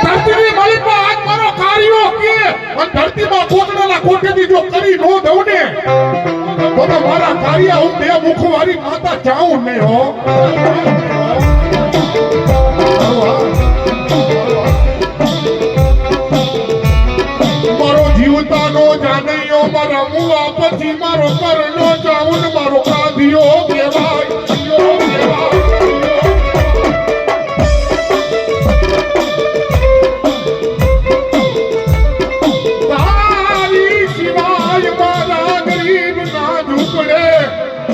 ધરતીની માલિકમાં આજ મારો કાર્યો કે અને ધરતીમાં કોટડાના કોટેથી જો કરી નો દઉં ને તો મારા કાર્ય હું બે મુખવારી માતા જાઉં નહીં હો. મારો જીવતાનો જાનૈયો મારા મુવા પછી મારો કરનો જાઉં ને મારો કાઢિયો કહેવાય.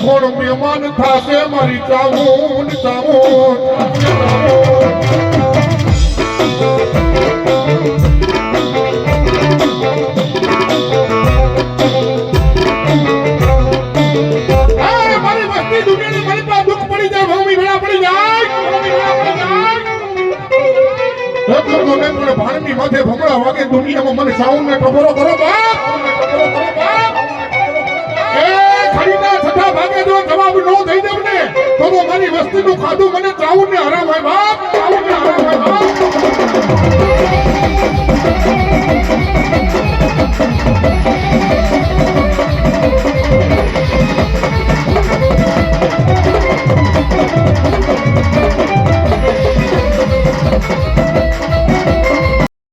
કોણ મહેમાન થાશે મારી ચામુન ચામુન. મારી વસ્તી દુનિયાની મારી પાસે દુઃખ પડી જાય, ભૂમિ વેળા પડી જાય. ભાણની માથે ભમણા વાગે દુનિયામાં મને સાઉન્ડ ને ટપોરો કરો બાપ. જવાબ નો દઈ દેવ ને તો મારી વસ્તીનું ખાધું મને ચાવું ને હરામ હોય બાપ. ચાવું ને હરામ હોય.